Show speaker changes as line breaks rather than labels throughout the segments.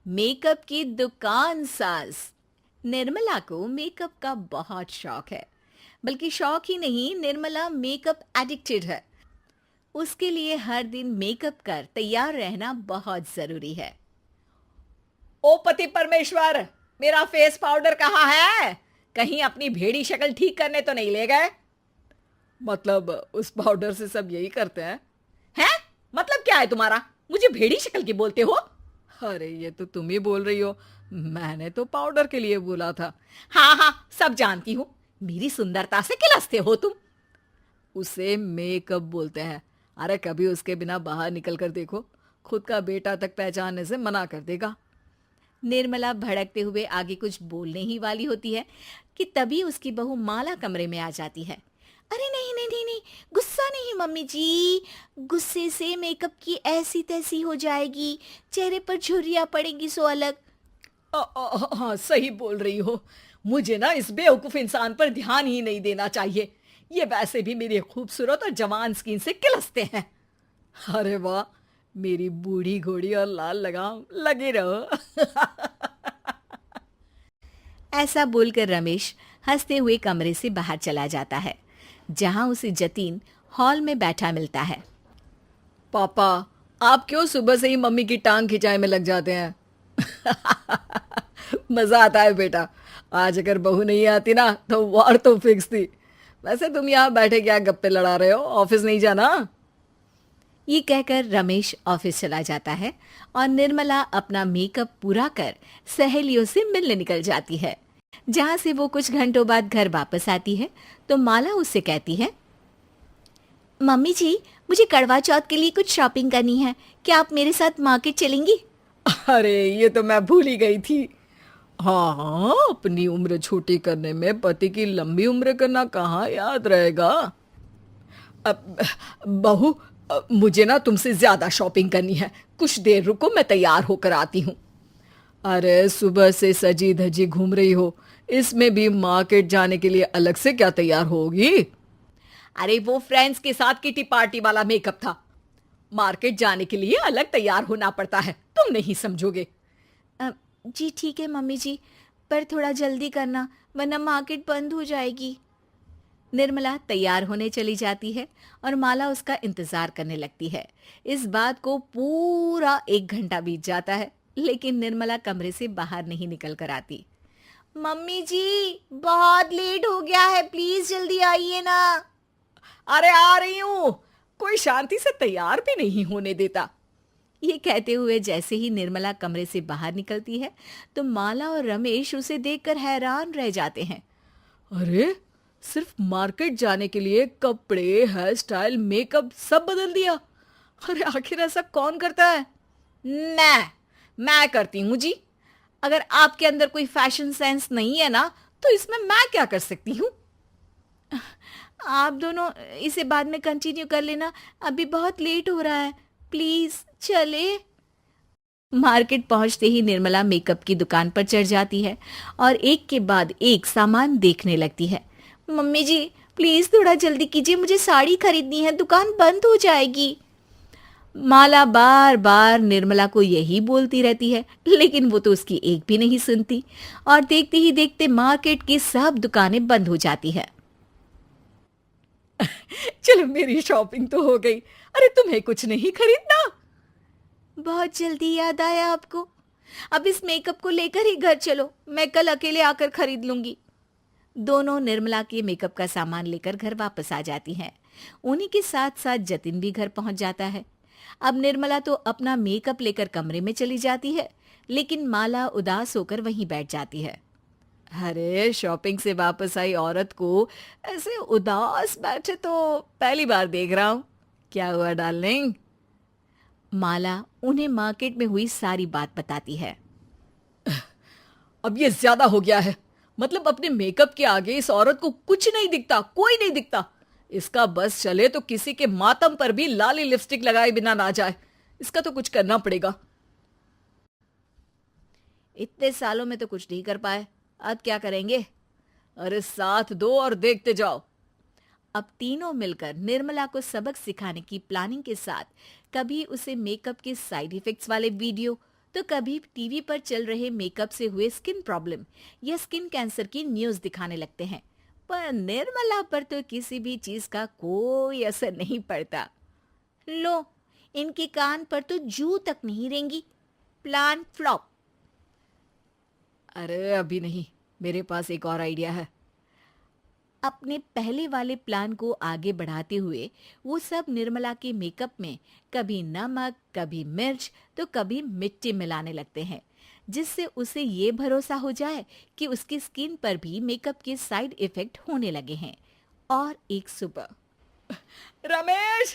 Makeup की दुकान साज। निर्मला को मेकअप का बहुत शौक है। बल्कि शौक ही नहीं, निर्मला मेकअप एडिक्टेड है। उसके लिए हर दिन मेकअप कर तैयार रहना बहुत जरूरी है।
ओ पति परमेश्वर, मेरा फेस पाउडर कहाँ है? कहीं अपनी भेड़ी शक्ल ठीक करने तो नहीं ले गए? मतलब उस पाउडर से सब यही करते हैं? हैं? मतलब क्या है तुम्हारा? मुझे भेड़ी शक्ल की बोलते हो? अरे ये तो तुम ही बोल रही हो, मैंने तो पाउडर के लिए बोला था। हाँ हाँ, सब जानती हूँ। मेरी सुंदरता से किलसते हो तुम। उसे मेकअप बोलते हैं। अरे कभी उसके बिना बाहर निकल कर देखो, खुद का बेटा तक पहचानने से मना कर देगा।
निर्मला भड़कते हुए आगे कुछ बोलने ही वाली होती है कि तभी उसकी बहू माला कमरे में आ जाती है। अरे नहीं नहीं नहीं नहीं, गुस्सा नहीं मम्मी जी। गुस्से से मेकअप की ऐसी तैसी हो जाएगी, चेहरे पर झुर्रियां पड़ेगी सो अलग।
हाँ सही बोल रही हो। मुझे ना इस बेवकूफ इंसान पर ध्यान ही नहीं देना चाहिए। ये वैसे भी मेरी खूबसूरत और जवान स्किन से किलसते हैं। अरे वाह, मेरी बूढ़ी घोड़ी और लाल लगाम, लगे रहो।
ऐसा बोलकर रमेश हंसते हुए कमरे से बाहर चला जाता है, जहां उसे जतीन हॉल में बैठा मिलता है।
पापा, आप क्यों सुबह से ही मम्मी की टांग खिंचाई में लग जाते हैं? मजा आता है बेटा। आज अगर बहू नहीं आती ना तो वार तो फिक्स थी। वैसे तुम यहाँ बैठे क्या गप्पे लड़ा रहे हो? ऑफिस नहीं जाना?
ये कहकर रमेश ऑफिस चला जाता है और निर्मला अपना मेकअप पूरा कर सहेलियों से मिलने निकल जाती है। जहां से वो कुछ घंटों बाद घर वापस आती है तो माला उससे कहती है, मम्मी जी, मुझे करवा चौथ के लिए कुछ शॉपिंग करनी है। क्या आप मेरे साथ मार्केट चलेंगी?
अरे ये तो मैं भूल ही गई थी। हाँ हाँ, अपनी उम्र छोटी करने में पति की लंबी उम्र करना कहाँ याद रहेगा। अब बहू, मुझे ना तुमसे ज्यादा शॉपिंग करनी है। कुछ देर रुको, मैं तैयार होकर आती हूँ। अरे सुबह से सजी धजी घूम रही हो, इसमें भी मार्केट जाने के लिए अलग से क्या तैयार होगी? अरे वो फ्रेंड्स के साथ किटी पार्टी वाला मेकअप था। मार्केट जाने के लिए अलग तैयार होना पड़ता है, तुम नहीं समझोगे।
जी ठीक है मम्मी जी, पर थोड़ा जल्दी करना वरना मार्केट बंद हो जाएगी। निर्मला तैयार होने चली जाती है और माला उसका इंतजार करने लगती है। इस बात को पूरा 1 घंटा बीत जाता है, लेकिन निर्मला कमरे से बाहर नहीं निकल कर आती। मम्मी जी, बहुत लेट हो गया है, प्लीज जल्दी आइए ना।
अरे आ रही हूँ। कोई शांति से तैयार भी नहीं होने देता।
ये कहते हुए जैसे ही निर्मला कमरे से बाहर निकलती है तो माला और रमेश उसे देखकर हैरान रह जाते हैं।
अरे सिर्फ मार्केट जाने के लिए कपड़े, हेयर स्टाइल, मेकअप सब बदल दिया। अरे आखिर ऐसा कौन करता है? मैं करती हूँ जी। अगर आपके अंदर कोई फैशन सेंस नहीं है ना तो इसमें मैं क्या कर सकती हूँ?
आप दोनों इसे बाद में कंटिन्यू कर लेना, अभी बहुत लेट हो रहा है, प्लीज चले। मार्केट पहुंचते ही निर्मला मेकअप की दुकान पर चढ़ जाती है और एक के बाद एक सामान देखने लगती है। मम्मी जी, प्लीज थोड़ा जल्दी कीजिए, मुझे साड़ी खरीदनी है, दुकान बंद हो जाएगी। माला बार बार निर्मला को यही बोलती रहती है, लेकिन वो तो उसकी एक भी नहीं सुनती और देखते ही देखते मार्केट की सब दुकानें बंद हो जाती है।
चलो मेरी शॉपिंग तो हो गई। अरे तुम्हें कुछ नहीं खरीदना?
बहुत जल्दी याद आया आपको? अब इस मेकअप को लेकर ही घर चलो, मैं कल अकेले आकर खरीद लूंगी। दोनों निर्मला के मेकअप का सामान लेकर घर वापस आ जाती हैं। उन्हीं के साथ साथ जतिन भी घर पहुंच जाता है। अब निर्मला तो अपना मेकअप लेकर कमरे में चली जाती है, लेकिन माला उदास होकर वहीं बैठ जाती है।
अरे शॉपिंग से वापस आई औरत को ऐसे उदास बैठे तो पहली बार देख रहा हूँ। क्या हुआ डार्लिंग?
माला उन्हें मार्केट में हुई सारी बात बताती है।
अब ये ज्यादा हो गया है। मतलब अपने मेकअप के आगे इस औरत को कुछ नहीं दिखता, कोई नहीं दिखता। इसका बस चले तो किसी के मातम पर भी लाली लिपस्टिक लगाए बिना ना जाए। इसका तो कुछ करना पड़ेगा।
इतने सालों में तो कुछ नहीं कर पाए, अब क्या करेंगे?
अरे साथ दो और देखते जाओ।
अब तीनों मिलकर निर्मला को सबक सिखाने की प्लानिंग के साथ कभी उसे मेकअप के साइड इफेक्ट्स वाले वीडियो तो कभी टीवी पर चल रहे मेकअप से हुए स्किन प्रॉब्लम या स्किन कैंसर की न्यूज़ दिखाने लगते हैं। पर निर्मला पर तो किसी भी चीज का कोई असर नहीं पड़ता। लो, इनके कान पर तो जू तक नहीं रेंगी। Plan flop.
अरे अभी नहीं, मेरे पास एक और आइडिया है।
अपने पहले वाले प्लान को आगे बढ़ाते हुए वो सब निर्मला के मेकअप में कभी नमक, कभी मिर्च तो कभी मिट्टी मिलाने लगते हैं, जिससे उसे ये भरोसा हो जाए कि उसकी स्किन पर भी मेकअप के साइड इफेक्ट होने लगे हैं। और एक सुबह
रमेश,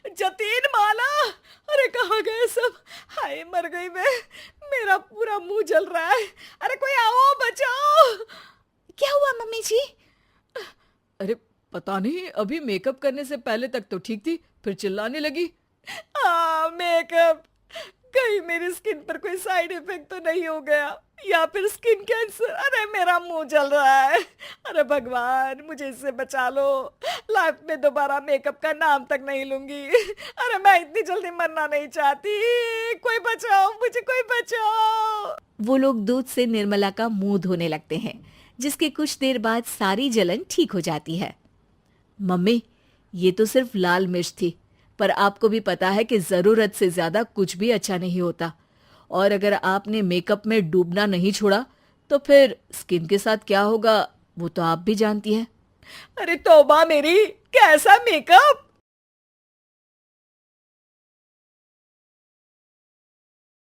जतीन, माला, अरे कहाँ गए सब? हाय मर गई मैं, मेरा पूरा मुंह जल रहा है। अरे कोई आओ, बचाओ।
क्या हुआ मम्मी जी?
अरे पता नहीं, अभी मेकअप करने से पहले तक तो ठीक थी, फिर चिल्लाने लगी। मेकअप, कहीं मेरी स्किन पर कोई साइड इफेक्ट तो नहीं हो गया, या फिर स्किन कैंसर। अरे मेरा मुंह जल रहा है। अरे भगवान, मुझे इससे बचा लो। लाइफ में दोबारा मेकअप का नाम तक नहीं लूंगी। अरे मैं इतनी जल्दी मरना नहीं चाहती। कोई बचाओ मुझे, कोई बचाओ।
वो लोग दूध से निर्मला का मुंह धोने लगते हैं, जिसके कुछ देर बाद सारी जलन ठीक हो जाती है। मम्मी, ये तो सिर्फ लाल मिर्च थी, पर आपको भी पता है कि जरूरत से ज्यादा कुछ भी अच्छा नहीं होता। और अगर आपने मेकअप में डूबना नहीं छोड़ा तो फिर स्किन के साथ क्या होगा वो तो आप भी जानती हैं।
अरे तौबा मेरी, कैसा मेकअप!